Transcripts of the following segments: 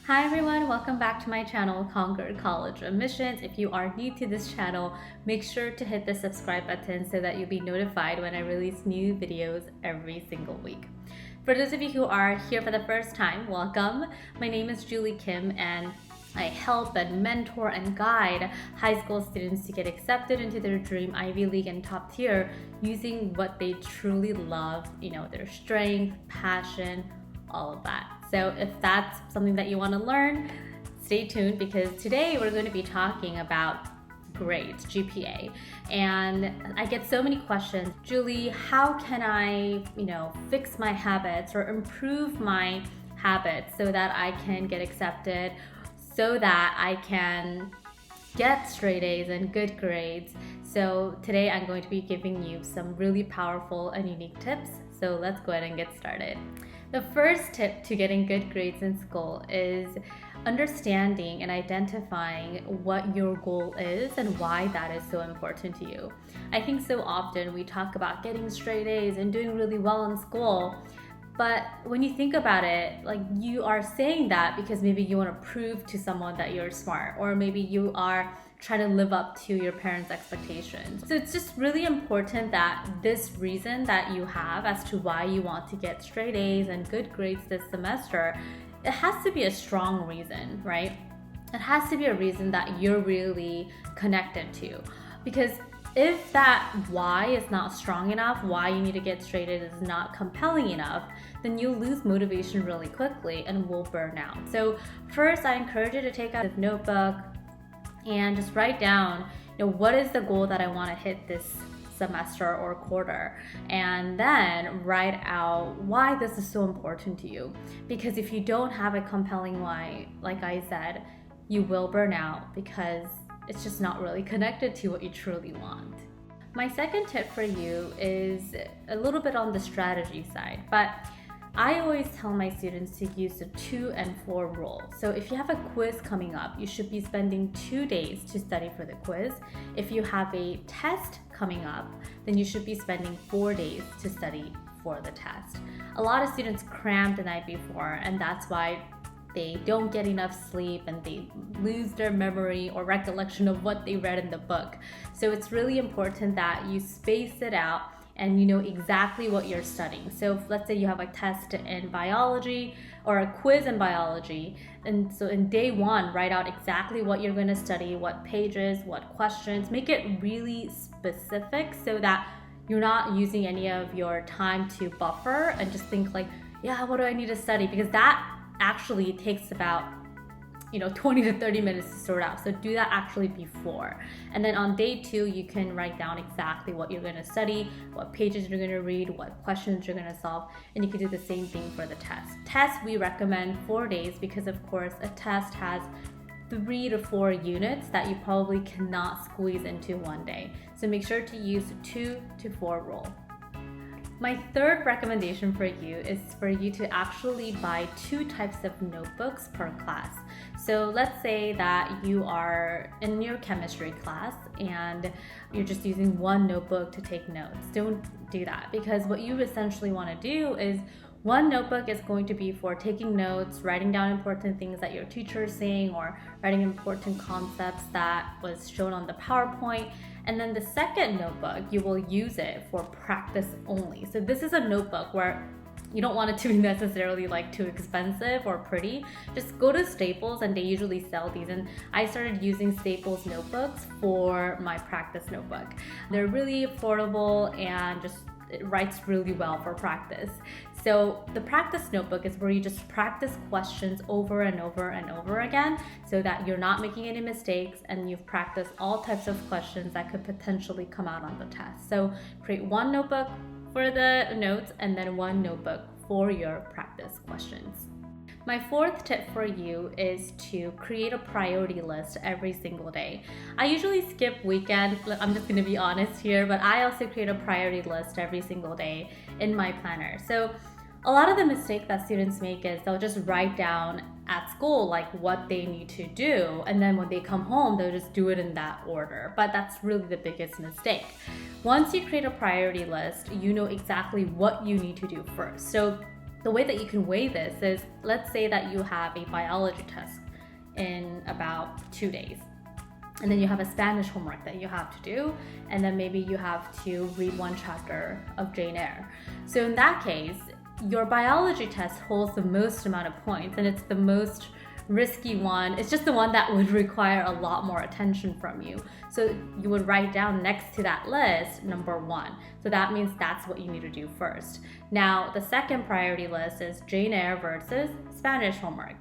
Hi everyone, welcome back to my channel, Conquer College Admissions. If you are new to this channel, make sure to hit the subscribe button so that you'll be notified when I release new videos every single week. For those of you who are here for the first time, welcome. My name is Julie Kim and I help and mentor and guide high school students to get accepted into their dream Ivy League and top tier using what they truly love, their strength, passion, all of that. So if that's something that you want to learn, stay tuned because today we're going to be talking about grades, GPA. And I get so many questions. Julie, how can I, fix my habits or improve my habits so that I can get accepted, so that I can get straight A's and good grades? So today I'm going to be giving you some really powerful and unique tips. So let's go ahead and get started. The first tip to getting good grades in school is understanding and identifying what your goal is and why that is so important to you. I think so often we talk about getting straight A's and doing really well in school, but when you think about it, like you are saying that because maybe you want to prove to someone that you're smart, or maybe you are trying to live up to your parents' expectations. So it's just really important that this reason that you have as to why you want to get straight A's and good grades this semester, it has to be a strong reason, right? It has to be a reason that you're really connected to. Because if that why is not strong enough, why you need to get straight A's is not compelling enough, then you'll lose motivation really quickly and will burn out. So first, I encourage you to take out a notebook and just write down, what is the goal that I want to hit this semester or quarter, and then write out why this is so important to you. Because if you don't have a compelling why, like I said, you will burn out because it's just not really connected to what you truly want. My second tip for you is a little bit on the strategy side, but I always tell my students to use the 2 and 4 rule. So if you have a quiz coming up, you should be spending 2 days to study for the quiz. If you have a test coming up, then you should be spending 4 days to study for the test. A lot of students cram the night before, and that's why they don't get enough sleep and they lose their memory or recollection of what they read in the book. So it's really important that you space it out and you know exactly what you're studying. So if, let's say you have a test in biology or a quiz in biology, and so in day 1, write out exactly what you're going to study, what pages, what questions. Make it really specific so that you're not using any of your time to buffer and just think like, yeah, what do I need to study? Because that actually takes about 20 to 30 minutes to sort out. So do that actually before. And then on day 2, you can write down exactly what you're going to study, what pages you're going to read, what questions you're going to solve, and you can do the same thing for the test. Test, we recommend 4 days because of course a test has 3 to 4 units that you probably cannot squeeze into one day. So make sure to use the 2 to 4 rule. My third recommendation for you is for you to actually buy 2 types of notebooks per class. So let's say that you are in your chemistry class and you're just using 1 notebook to take notes. Don't do that, because what you essentially want to do is 1 notebook is going to be for taking notes, writing down important things that your teacher is saying, or writing important concepts that was shown on the PowerPoint. And then the second notebook, you will use it for practice only. So this is a notebook where you don't want it to be necessarily like too expensive or pretty. Just go to Staples and they usually sell these. And I started using Staples notebooks for my practice notebook. They're really affordable and it writes really well for practice. So the practice notebook is where you just practice questions over and over and over again so that you're not making any mistakes and you've practiced all types of questions that could potentially come out on the test. So create 1 notebook for the notes and then 1 notebook for your practice questions. My fourth tip for you is to create a priority list every single day. I usually skip weekends, I'm just going to be honest here, but I also create a priority list every single day in my planner. So a lot of the mistake that students make is they'll just write down at school like what they need to do, and then when they come home they'll just do it in that order. But that's really the biggest mistake. Once you create a priority list, you know exactly what you need to do first. So the way that you can weigh this is, let's say that you have a biology test in about 2 days. And then you have a Spanish homework that you have to do. And then maybe you have to read 1 chapter of Jane Eyre. So in that case, your biology test holds the most amount of points, and it's the most risky one. It's just the one that would require a lot more attention from you. So you would write down next to that list number 1. So that means that's what you need to do first. Now, the second priority list is Jane Eyre versus Spanish homework.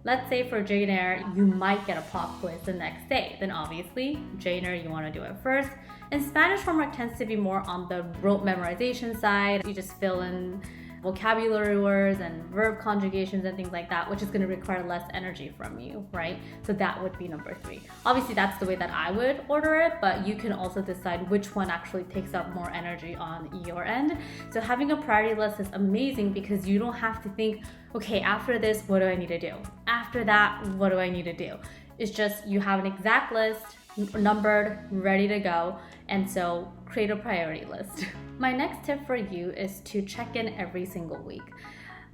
Let's say for Jane Eyre, you might get a pop quiz the next day. Then obviously, Jane Eyre, you want to do it first. And Spanish homework tends to be more on the rote memorization side. You just fill in vocabulary words and verb conjugations and things like that, which is going to require less energy from you, right? So that would be number 3. Obviously, that's the way that I would order it, but you can also decide which one actually takes up more energy on your end. So having a priority list is amazing because you don't have to think, okay, after this, what do I need to do? After that, what do I need to do? It's just you have an exact list, numbered, ready to go, and so create a priority list. My next tip for you is to check in every single week.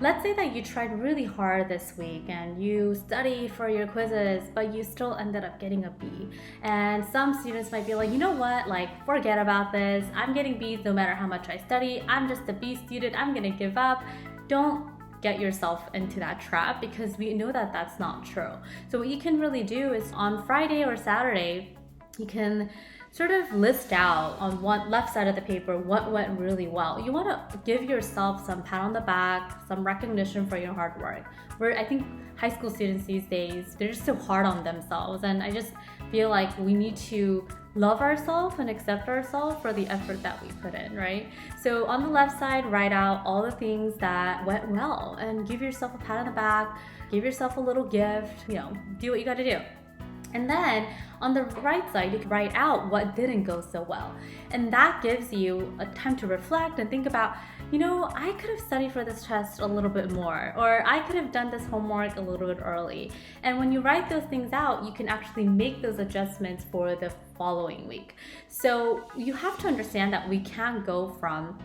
Let's say that you tried really hard this week and you studied for your quizzes, but you still ended up getting a B. And some students might be like, you know what, like forget about this. I'm getting B's no matter how much I study. I'm just a B student. I'm gonna give up. Don't get yourself into that trap because we know that that's not true. So what you can really do is on Friday or Saturday, you can sort of list out on one left side of the paper what went really well. You want to give yourself some pat on the back, some recognition for your hard work. Where I think high school students these days, they're just so hard on themselves, and I just feel like we need to love ourselves and accept ourselves for the effort that we put in, right? So on the left side, write out all the things that went well and give yourself a pat on the back, give yourself a little gift, do what you got to do. And then on the right side, you can write out what didn't go so well. And that gives you a time to reflect and think about, I could have studied for this test a little bit more, or I could have done this homework a little bit early. And when you write those things out, you can actually make those adjustments for the following week. So you have to understand that we can't go from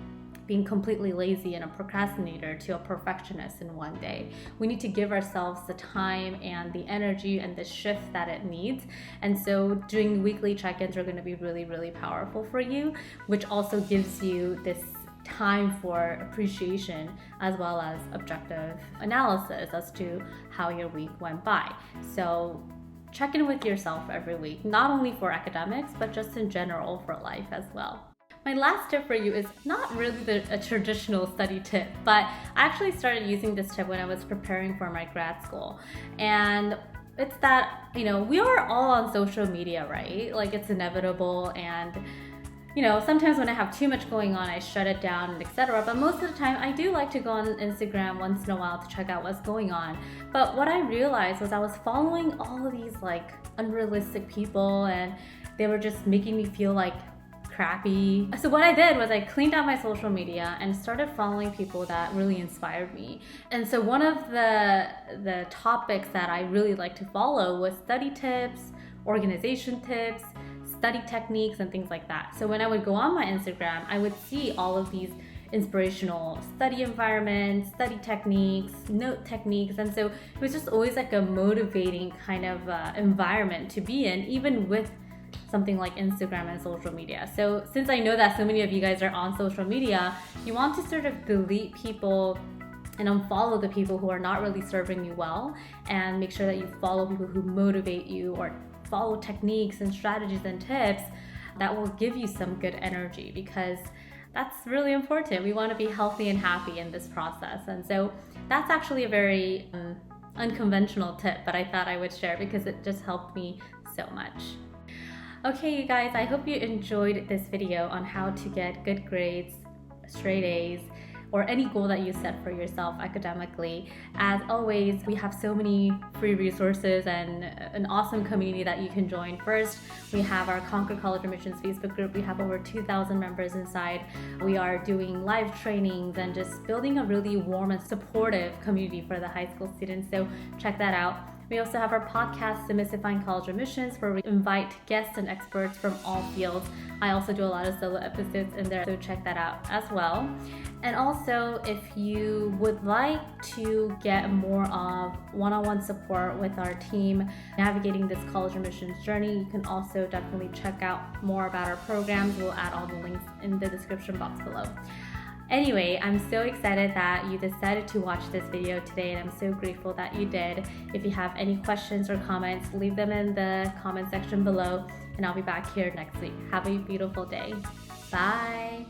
being completely lazy and a procrastinator to a perfectionist in one day. We need to give ourselves the time and the energy and the shift that it needs. And so doing weekly check-ins are going to be really, really powerful for you, which also gives you this time for appreciation as well as objective analysis as to how your week went by. So check in with yourself every week, not only for academics, but just in general for life as well. My last tip for you is not really a traditional study tip, but I actually started using this tip when I was preparing for my grad school. And it's that, we are all on social media, right? Like it's inevitable, and sometimes when I have too much going on, I shut it down and etc. But most of the time, I do like to go on Instagram once in a while to check out what's going on. But what I realized was I was following all of these like unrealistic people, and they were just making me feel like crappy. So what I did was I cleaned out my social media and started following people that really inspired me. And so one of the topics that I really like to follow was study tips, organization tips, study techniques, and things like that. So when I would go on my Instagram, I would see all of these inspirational study environments, study techniques, note techniques. And so it was just always like a motivating kind of environment to be in, even with something like Instagram and social media. So since I know that so many of you guys are on social media, you want to sort of delete people and unfollow the people who are not really serving you well, and make sure that you follow people who motivate you or follow techniques and strategies and tips that will give you some good energy, because that's really important. We want to be healthy and happy in this process. And so that's actually a very unconventional tip, but I thought I would share because it just helped me so much. Okay, you guys, I hope you enjoyed this video on how to get good grades, straight A's, or any goal that you set for yourself academically. As always, we have so many free resources and an awesome community that you can join. First, we have our Conquer College Admissions Facebook group. We have over 2,000 members inside. We are doing live trainings and just building a really warm and supportive community for the high school students. So check that out. We also have our podcast, Demystifying College Admissions, where we invite guests and experts from all fields. I also do a lot of solo episodes in there, so check that out as well. And also, if you would like to get more of one-on-one support with our team navigating this college admissions journey, you can also definitely check out more about our programs. We'll add all the links in the description box below. Anyway, I'm so excited that you decided to watch this video today, and I'm so grateful that you did. If you have any questions or comments, leave them in the comment section below, and I'll be back here next week. Have a beautiful day. Bye.